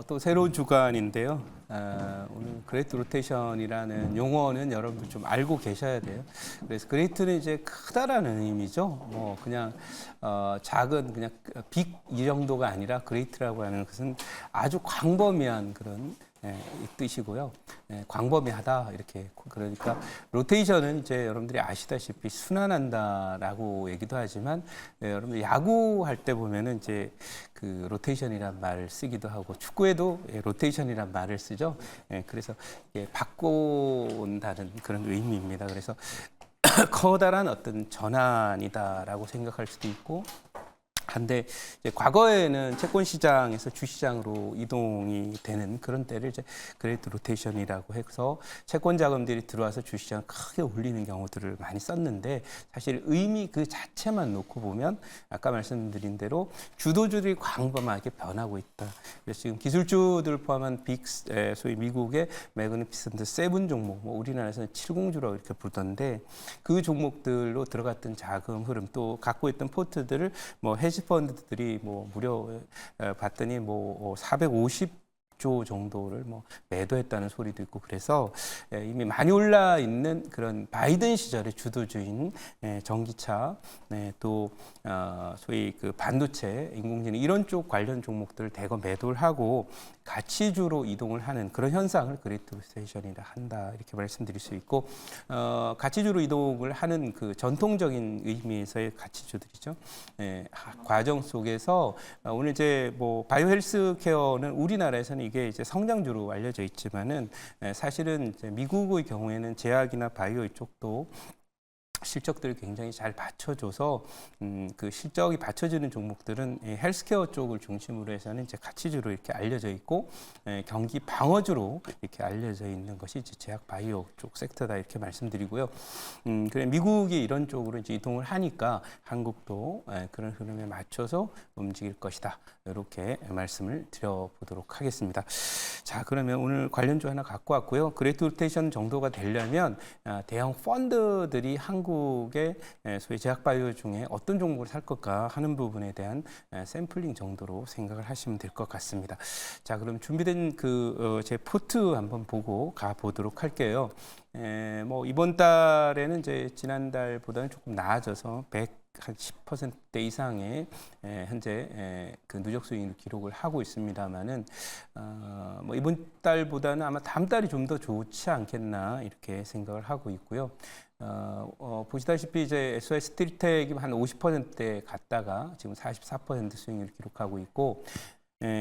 또 새로운 주간인데요. 오늘 그레이트 로테이션이라는 용어는 여러분들 좀 알고 계셔야 돼요. 그래서 그레이트는 이제 크다라는 의미죠. 뭐 그냥 작은 그냥 빅 이 정도가 아니라 그레이트라고 하는 것은 아주 광범위한 그런 이 뜻이고요. 광범위하다 이렇게. 그러니까 로테이션은 이제 여러분들이 아시다시피 순환한다라고 얘기도 하지만 여러분들 야구할 때 보면은 이제 그 로테이션이란 말을 쓰기도 하고 축구에도 로테이션이란 말을 쓰죠. 그래서 바꿔온다는 그런 의미입니다. 그래서 커다란 어떤 전환이다라고 생각할 수도 있고. 한데 이제 과거에는 채권 시장에서 주 시장으로 이동이 되는 그런 때를 이제 그레이트 로테이션이라고 해서 채권 자금들이 들어와서 주 시장을 크게 올리는 경우들을 많이 썼는데 사실 의미 그 자체만 놓고 보면 아까 말씀드린 대로 주도주들이 광범하게 변하고 있다. 그래서 지금 기술주들 포함한 소위 미국의 매그니피센트 세븐 종목, 뭐 우리나라에서는 70주라고 이렇게 부르던데 그 종목들로 들어갔던 자금 흐름 또 갖고 있던 포트들을 뭐 헤지펀드들이 뭐 무려 봤더니 뭐 450조 정도를 뭐 매도했다는 소리도 있고 그래서 이미 많이 올라 있는 그런 바이든 시절의 주도주인 전기차 또 소위 그 반도체, 인공지능 이런 쪽 관련 종목들을 대거 매도를 하고 가치주로 이동을 하는 그런 현상을 그레이트 로테이션이라 한다 이렇게 말씀드릴 수 있고 가치주로 이동을 하는 그 전통적인 의미에서의 가치주들이죠. 과정 속에서 오늘 이제 뭐 바이오 헬스 케어는 우리나라에서는 이게 이제 성장주로 알려져 있지만은 사실은 이제 미국의 경우에는 제약이나 바이오 이쪽도 실적들을 굉장히 잘 받쳐줘서 그 실적이 받쳐지는 종목들은 헬스케어 쪽을 중심으로 해서는 이제 가치주로 이렇게 알려져 있고 경기 방어주로 이렇게 알려져 있는 것이 이제 제약 바이오 쪽 섹터다 이렇게 말씀드리고요. 그래 미국이 이런 쪽으로 이제 이동을 하니까 한국도 그런 흐름에 맞춰서 움직일 것이다 이렇게 말씀을 드려보도록 하겠습니다. 자 그러면 오늘 관련주 하나 갖고 왔고요. 그레이트 로테이션 정도가 되려면 대형 펀드들이 한국의 소위 제약바이오 중에 어떤 종목을 살 것까 하는 부분에 대한 샘플링 정도로 생각을 하시면 될 것 같습니다. 자 그럼 준비된 그 제 포트 한번 보고 가보도록 할게요. 뭐 이번 달에는 이제 지난달보다는 조금 나아져서 한 10% 이상의 현재 그 누적 수익을 기록을 하고 있습니다만은 뭐 이번 달보다는 아마 다음 달이 좀 더 좋지 않겠나 이렇게 생각을 하고 있고요. 보시다시피 이제 SOS 스틸텍이 한 50%대 갔다가 지금 44% 수익률을 기록하고 있고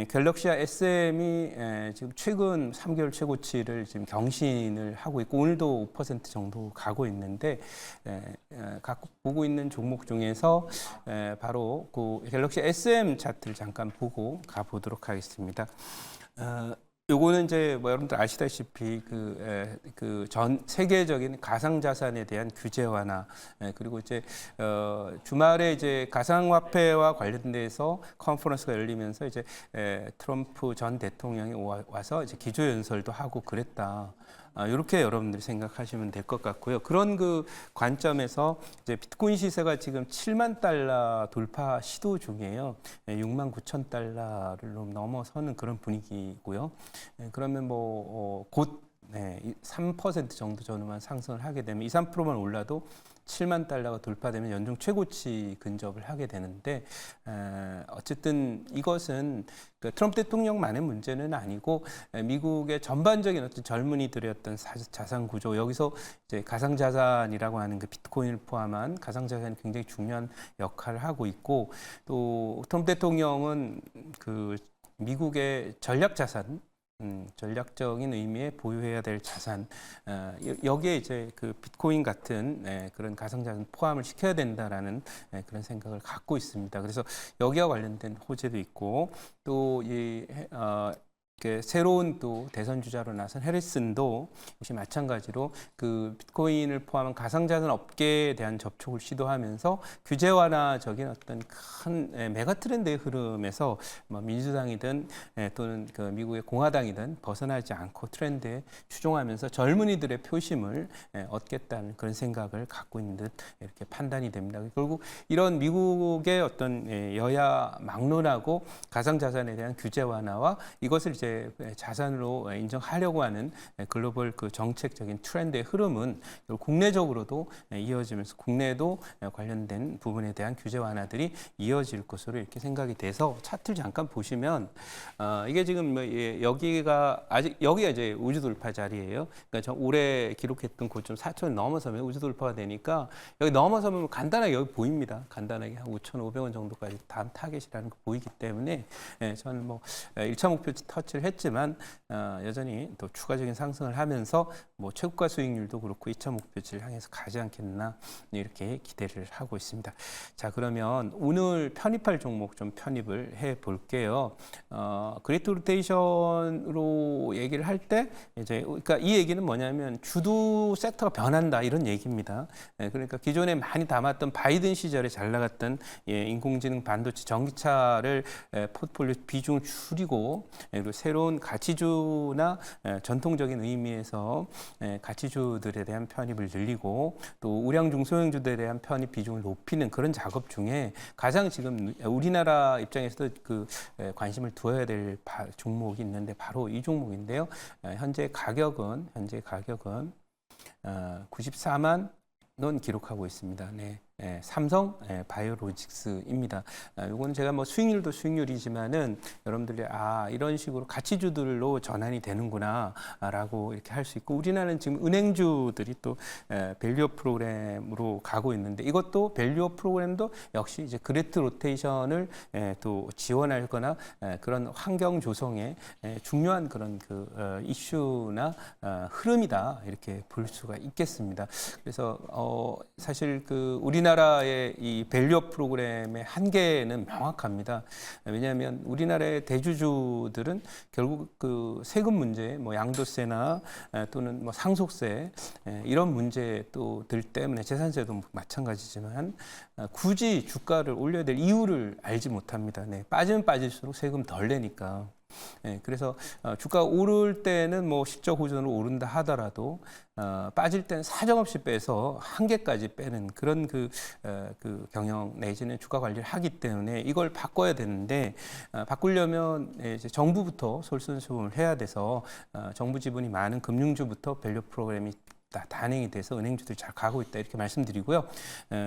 갤럭시와 SM이 지금 최근 3개월 최고치를 지금 경신을 하고 있고 오늘도 5% 정도 가고 있는데 갖고 보고 있는 종목 중에서 바로 그 갤럭시 SM 차트를 잠깐 보고 가보도록 하겠습니다. 요거는 이제 뭐 여러분들 아시다시피 그 전 세계적인 가상 자산에 대한 규제 완화 그리고 이제 주말에 이제 가상화폐와 관련돼서 컨퍼런스가 열리면서 이제 트럼프 전 대통령이 와서 이제 기조 연설도 하고 그랬다. 이렇게 여러분들이 생각하시면 될 것 같고요. 그런 그 관점에서 이제 비트코인 시세가 지금 7만 달러 돌파 시도 중이에요. 6만 9천 달러를 넘어서는 그런 분위기고요. 그러면 뭐 곧 3% 정도 전후만 상승을 하게 되면 2, 3%만 올라도 7만 달러가 돌파되면 연중 최고치 근접을 하게 되는데 어쨌든 이것은 그 트럼프 대통령만의 문제는 아니고 미국의 전반적인 어떤 젊은이들의 어떤 자산 구조 여기서 이제 가상 자산이라고 하는 그 비트코인을 포함한 가상 자산이 굉장히 중요한 역할을 하고 있고 또 트럼프 대통령은 그 미국의 전략 자산 전략적인 의미의 보유해야 될 자산 여기에 이제 그 비트코인 같은 그런 가상자산 포함을 시켜야 된다라는 그런 생각을 갖고 있습니다. 그래서 여기와 관련된 호재도 있고 또 이 새로운 또 대선 주자로 나선 해리슨도 역시 마찬가지로 그 비트코인을 포함한 가상자산 업계에 대한 접촉을 시도하면서 규제 완화적인 어떤 큰 메가 트렌드의 흐름에서 뭐 민주당이든 또는 그 미국의 공화당이든 벗어나지 않고 트렌드에 추종하면서 젊은이들의 표심을 얻겠다는 그런 생각을 갖고 있는 듯 이렇게 판단이 됩니다. 결국 이런 미국의 어떤 여야 막론하고 가상자산에 대한 규제 완화와 이것을 이제 이제 자산으로 인정하려고 하는 글로벌 그 정책적인 트렌드의 흐름은 국내적으로도 이어지면서 국내에도 관련된 부분에 대한 규제 완화들이 이어질 것으로 이렇게 생각이 돼서 차트를 잠깐 보시면 이게 지금 여기가 이제 우주 돌파 자리예요. 그러니까 올해 기록했던 고점 4,000원 넘어서면 우주 돌파가 되니까 여기 넘어서면 간단하게 여기 보입니다. 간단하게 한 5,500원 정도까지 다음 타겟이라는 거 보이기 때문에 저는 뭐 1차 목표 터치를 했지만 여전히 또 추가적인 상승을 하면서 뭐 최고가 수익률도 그렇고 2차 목표치를 향해서 가지 않겠나 이렇게 기대를 하고 있습니다. 자, 그러면 오늘 편입할 종목 좀 편입을 해 볼게요. 그레이트 로테이션으로 얘기를 할 때 이제 그러니까 이 얘기는 뭐냐면 주도 섹터가 변한다 이런 얘기입니다. 그러니까 기존에 많이 담았던 바이든 시절에 잘 나갔던 인공지능 반도체 전기차를 포트폴리오 비중을 줄이고 그리고 새로운 가치주나 전통적인 의미에서 가치주들에 대한 편입을 늘리고 또 우량 중소형주들에 대한 편입 비중을 높이는 그런 작업 중에 가장 지금 우리나라 입장에서도 그 관심을 두어야 될 종목이 있는데 바로 이 종목인데요. 현재 가격은 94만 원 기록하고 있습니다. 네. 삼성 바이오로직스입니다. 이거는 제가 뭐 수익률도 수익률이지만은 여러분들이 이런 식으로 가치주들로 전환이 되는구나라고 이렇게 할 수 있고 우리나라는 지금 은행주들이 또 밸류업 프로그램으로 가고 있는데 이것도 밸류업 프로그램도 역시 이제 그레이트 로테이션을 또 지원하거나 그런 환경 조성에 중요한 그런 그 이슈나 흐름이다 이렇게 볼 수가 있겠습니다. 그래서 사실 그 우리나라의 이 밸류업 프로그램의 한계는 명확합니다. 왜냐하면 우리나라의 대주주들은 결국 그 세금 문제, 뭐 양도세나 또는 뭐 상속세 이런 문제들 때문에 재산세도 마찬가지지만 굳이 주가를 올려야 될 이유를 알지 못합니다. 빠지면 빠질수록 세금 덜 내니까. 그래서 주가가 오를 때는 뭐 실적 호전으로 오른다 하더라도 빠질 때는 사정없이 빼서 한계까지 빼는 그런 그 경영 내지는 주가 관리를 하기 때문에 이걸 바꿔야 되는데 바꾸려면 이제 정부부터 솔선수범을 해야 돼서 정부 지분이 많은 금융주부터 밸류 프로그램이 단행이 돼서 은행주들이 잘 가고 있다 이렇게 말씀드리고요.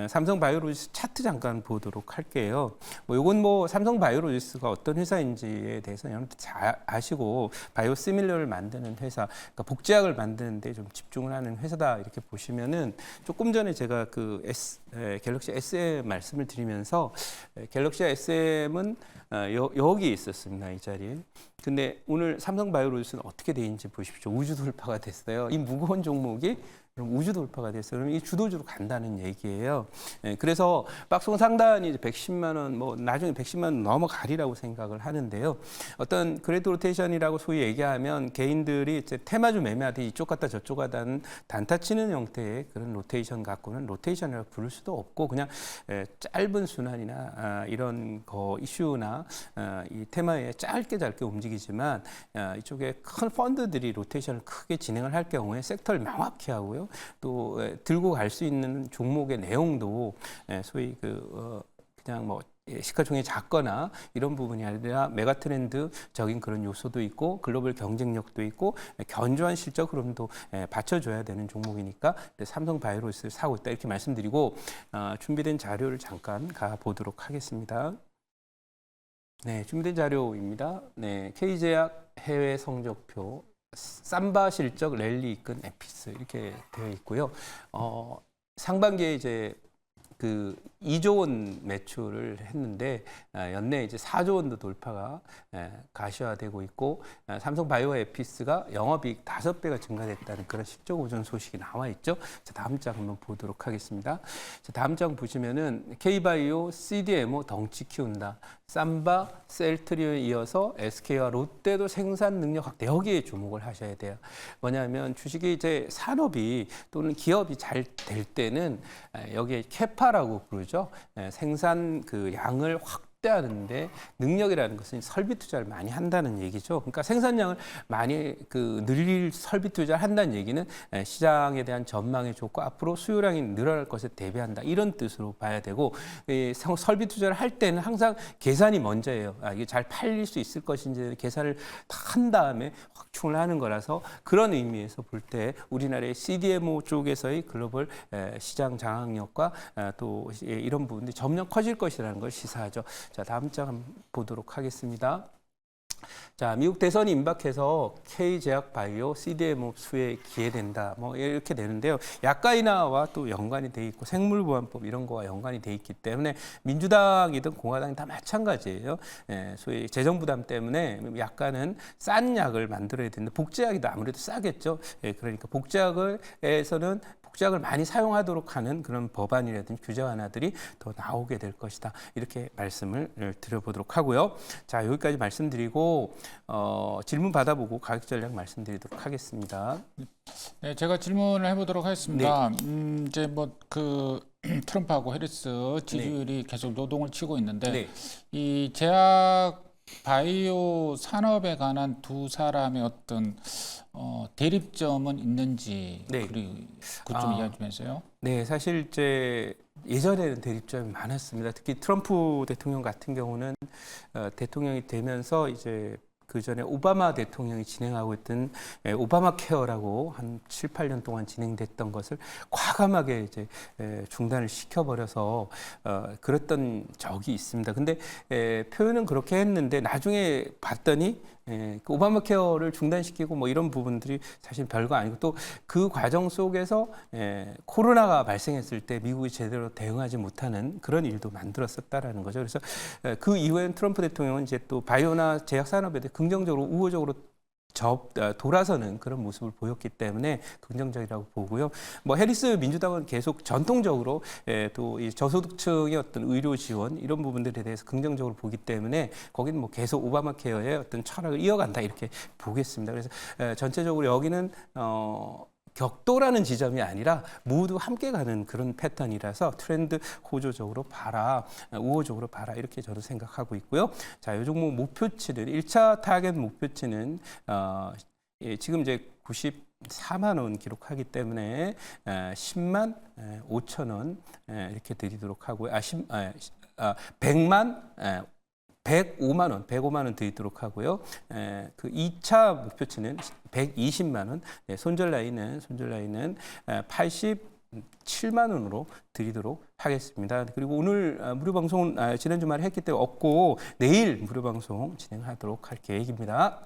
삼성 바이오로직스 차트 잠깐 보도록 할게요. 이건 뭐 삼성 바이오로직스가 어떤 회사인지에 대해서 여러분들 잘 아시고 바이오시밀러를 만드는 회사, 그러니까 복제약을 만드는데 좀 집중을 하는 회사다 이렇게 보시면은 조금 전에 제가 그 갤럭시 SM 말씀을 드리면서 갤럭시 SM은 여기 있었습니다. 이 자리에. 근데 오늘 삼성 바이오로직스는 어떻게 돼 있는지 보십시오. 우주 돌파가 됐어요. 이 무거운 종목이 그럼 우주 돌파가 됐어요. 그러면 이 주도주로 간다는 얘기예요. 그래서 박스권 상단이 이제 110만 원, 뭐 나중에 110만 원 넘어가리라고 생각을 하는데요. 어떤 그레이트 로테이션이라고 소위 얘기하면 개인들이 이제 테마주 매매하듯이 이쪽 갔다 저쪽 가다 단타 치는 형태의 그런 로테이션 갖고는 로테이션이라고 부를 수도 없고 그냥 짧은 순환이나 이런 거 이슈나 이 테마에 짧게 움직이지만 이쪽에 큰 펀드들이 로테이션을 크게 진행을 할 경우에 섹터를 명확히 하고요. 또 들고 갈 수 있는 종목의 내용도 소위 그냥 뭐 시가총액이 작거나 이런 부분이 아니라 메가트렌드적인 그런 요소도 있고 글로벌 경쟁력도 있고 견조한 실적 흐름도 받쳐줘야 되는 종목이니까 삼성 바이오로직스를 사고 있다 이렇게 말씀드리고 준비된 자료를 잠깐 가보도록 하겠습니다. 네, 준비된 자료입니다. 네, K제약 해외 성적표 삼바 실적 랠리 이끈 에피스 이렇게 되어 있고요. 상반기에 이제 그 2조 원 매출을 했는데 연내 이제 4조 원도 돌파가 가시화되고 있고 삼성 바이오 에피스가 영업이익 5배가 증가됐다는 그런 실적 호전 소식이 나와 있죠. 자, 다음 장 한번 보도록 하겠습니다. 자, 다음 장 보시면은 K바이오 CDMO 덩치 키운다. 삼바, 셀트리온에 이어서 SK와 롯데도 생산 능력 확대 여기에 주목을 하셔야 돼요. 뭐냐면 주식이 이제 산업이 또는 기업이 잘 될 때는 여기에 캐파라고 부르죠. 생산 그 양을 확대하는데 능력이라는 것은 설비 투자를 많이 한다는 얘기죠. 그러니까 생산량을 많이 늘릴 설비 투자를 한다는 얘기는 시장에 대한 전망이 좋고 앞으로 수요량이 늘어날 것에 대비한다 이런 뜻으로 봐야 되고, 설비 투자를 할 때는 항상 계산이 먼저예요. 이게 잘 팔릴 수 있을 것인지 계산을 다 한 다음에 확충을 하는 거라서, 그런 의미에서 볼 때 우리나라의 CDMO 쪽에서의 글로벌 시장 장악력과 또 이런 부분들이 점점 커질 것이라는 걸 시사하죠. 자, 다음 장 한번 보도록 하겠습니다. 자, 미국 대선이 임박해서 K제약바이오 CDMO 수에 기여된다. 뭐 이렇게 되는데요. 약가 인하와 또 연관이 돼 있고 생물보안법 이런 거와 연관이 돼 있기 때문에 민주당이든 공화당이 다 마찬가지예요. 소위 재정 부담 때문에 약가는 싼 약을 만들어야 되는데 복제약이 아무래도 싸겠죠. 그러니까 복제약에서는 복제약을 많이 사용하도록 하는 그런 법안이라든지 규제 완화들이 더 나오게 될 것이다. 이렇게 말씀을 드려보도록 하고요. 자, 여기까지 말씀드리고 질문 받아보고 가격 전략 말씀드리도록 하겠습니다. 네, 제가 질문을 해보도록 하겠습니다. 네. 이제 뭐 그 트럼프하고 해리스 지지율이 계속 노동을 치고 있는데 네. 이 제약 바이오 산업에 관한 두 사람의 어떤 대립점은 있는지 네. 그리고 그좀 이야기 좀 해주세요. 네, 사실 이제 예전에는 대립점이 많았습니다. 특히 트럼프 대통령 같은 경우는 대통령이 되면서 이제 그 전에 오바마 대통령이 진행하고 있던 오바마 케어라고 한 7, 8년 동안 진행됐던 것을 과감하게 이제 중단을 시켜버려서 그랬던 적이 있습니다. 근데 표현은 그렇게 했는데 나중에 봤더니 그 오바마 케어를 중단시키고 뭐 이런 부분들이 사실 별거 아니고, 또 그 과정 속에서 코로나가 발생했을 때 미국이 제대로 대응하지 못하는 그런 일도 만들었었다라는 거죠. 그래서 그 이후에는 트럼프 대통령은 이제 또 바이오나 제약 산업에 대해 긍정적으로 우호적으로 돌아서는 그런 모습을 보였기 때문에 긍정적이라고 보고요. 뭐 해리스 민주당은 계속 전통적으로 또 이 저소득층의 어떤 의료 지원 이런 부분들에 대해서 긍정적으로 보기 때문에 거기는 뭐 계속 오바마 케어의 어떤 철학을 이어간다 이렇게 보겠습니다. 그래서 전체적으로 여기는 격돌하는 지점이 아니라 모두 함께 가는 그런 패턴이라서 트렌드 호조적으로 봐라, 우호적으로 봐라 이렇게 저도 생각하고 있고요. 자, 이 종목 목표치는 1차 타겟 목표치는 지금 이제 94만 원 기록하기 때문에 10만 5천 원 이렇게 드리도록 하고요. 105만 원 드리도록 하고요. 그 2차 목표치는 120만 원, 손절 라인은 87만 원으로 드리도록 하겠습니다. 그리고 오늘 무료 방송은 지난 주말에 했기 때문에 없고 내일 무료 방송 진행하도록 할 계획입니다.